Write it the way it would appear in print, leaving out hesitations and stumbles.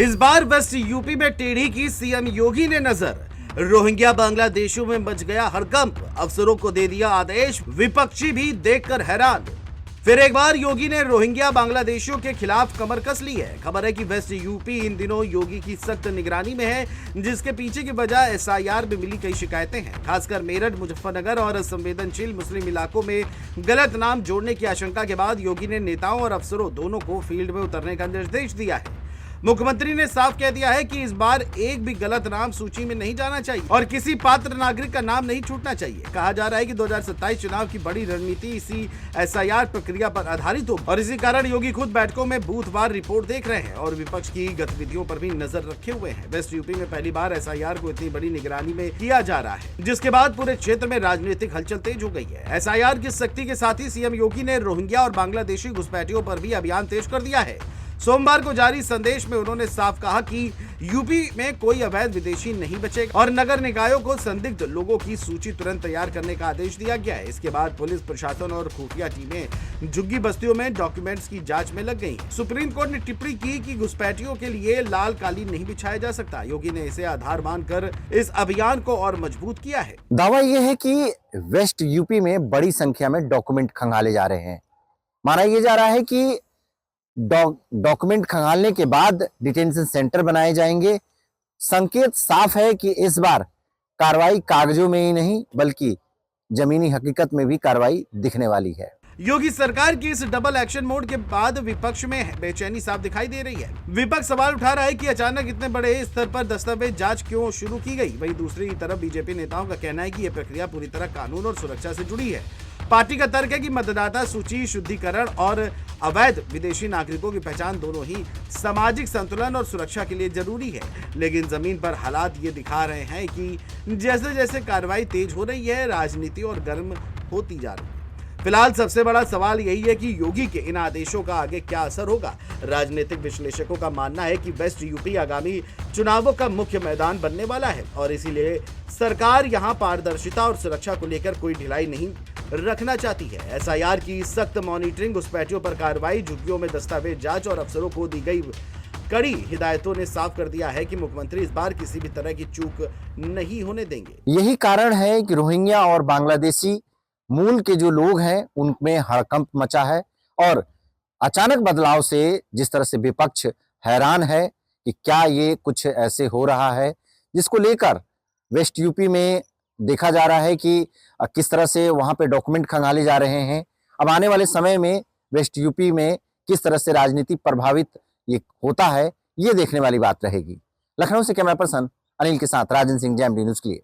इस बार west UP में टेढ़ी की सीएम योगी ने नजर। रोहिंग्या बांग्लादेशियों में मच गया हड़कंप, अफसरों को दे दिया आदेश, विपक्षी भी देखकर हैरान। फिर एक बार योगी ने रोहिंग्या बांग्लादेशियों के खिलाफ कमर कस ली है। खबर है कि वेस्ट यूपी इन दिनों योगी की सख्त निगरानी में है, जिसके पीछे की वजह एसआईआर में मिली कई शिकायतें हैं। खासकर मेरठ, मुजफ्फरनगर और संवेदनशील मुस्लिम इलाकों में गलत नाम जोड़ने की आशंका के बाद योगी ने नेताओं और अफसरों दोनों को फील्ड में उतरने का निर्देश दिया है। मुख्यमंत्री ने साफ कह दिया है कि इस बार एक भी गलत नाम सूची में नहीं जाना चाहिए और किसी पात्र नागरिक का नाम नहीं छूटना चाहिए। कहा जा रहा है कि 2027 चुनाव की बड़ी रणनीति इसी एसआईआर प्रक्रिया पर आधारित हो और इसी कारण योगी खुद बैठकों में बूथवार रिपोर्ट देख रहे हैं और विपक्ष की गतिविधियों पर भी नजर रखे हुए हैं। वेस्ट यूपी में पहली बार एसआईआर को इतनी बड़ी निगरानी में किया जा रहा है, जिसके बाद पूरे क्षेत्र में राजनीतिक हलचल तेज हो गई है। एसआईआर की सख्ती के साथ ही सीएम योगी ने रोहिंग्या और बांग्लादेशी घुसपैठियों पर भी अभियान तेज कर दिया है। सोमवार को जारी संदेश में उन्होंने साफ कहा कि यूपी में कोई अवैध विदेशी नहीं बचेगा और नगर निकायों को संदिग्ध लोगों की सूची तुरंत तैयार करने का आदेश दिया गया है। इसके बाद पुलिस प्रशासन और खुफिया टीमें झुग्गी बस्तियों में डॉक्यूमेंट्स की जांच में लग गई। सुप्रीम कोर्ट ने टिप्पणी की कि घुसपैठियों के लिए लाल कालीन नहीं बिछाया जा सकता। योगी ने इसे आधार मानकर इस अभियान को और मजबूत किया है। दावा यह है कि वेस्ट यूपी में बड़ी संख्या में डॉक्यूमेंट खंगाले जा रहे हैं। माना यह जा रहा है कि डॉक्यूमेंट खंगालने के बाद डिटेंशन सेंटर बनाए जाएंगे। संकेत साफ है कि इस बार कार्रवाई कागजों में ही नहीं बल्कि जमीनी हकीकत में भी कार्रवाई दिखने वाली है। योगी सरकार की इस डबल एक्शन मोड के बाद विपक्ष में बेचैनी साफ दिखाई दे रही है। विपक्ष सवाल उठा रहा है कि अचानक इतने बड़े स्तर पर दस्तावेज जांच क्यों शुरू की गई। वहीं दूसरी तरफ बीजेपी नेताओं का कहना है कि यह प्रक्रिया पूरी तरह कानून और सुरक्षा से जुड़ी है। पार्टी का तर्क है कि मतदाता सूची शुद्धिकरण और अवैध विदेशी नागरिकों की पहचान दोनों ही सामाजिक संतुलन और सुरक्षा के लिए जरूरी है। लेकिन जमीन पर हालात ये दिखा रहे हैं कि जैसे जैसे कार्रवाई तेज हो रही है, राजनीति और गर्म होती जा रही है। फिलहाल सबसे बड़ा सवाल यही है कि योगी के इन आदेशों का आगे क्या असर होगा। राजनीतिक विश्लेषकों का मानना है कि वेस्ट यूपी आगामी चुनावों का मुख्य मैदान बनने वाला है और इसीलिए सरकार यहां पारदर्शिता और सुरक्षा को लेकर कोई ढिलाई नहीं रखना चाहती है। एसआईआर की सख्त मॉनिटरिंग, घुसपैठियों पर कार्रवाई, झुग्गियों में दस्तावेज जांच और अफसरों को दी गई कड़ी हिदायतों ने साफ कर दिया है कि मुख्यमंत्री इस बार किसी भी तरह की चूक नहीं होने देंगे। यही कारण है कि रोहिंग्या और बांग्लादेशी मूल के जो लोग हैं उनमें हड़कंप मचा है और अचानक बदलाव से जिस तरह से विपक्ष हैरान है कि क्या ये कुछ ऐसे हो रहा है, जिसको लेकर वेस्ट यूपी में देखा जा रहा है कि किस तरह से वहां पे डॉक्यूमेंट खंगाले जा रहे हैं। अब आने वाले समय में वेस्ट यूपी में किस तरह से राजनीति प्रभावित ये होता है, ये देखने वाली बात रहेगी। लखनऊ से कैमरा पर्सन अनिल के साथ राजन सिंह, JMD न्यूज़ के लिए।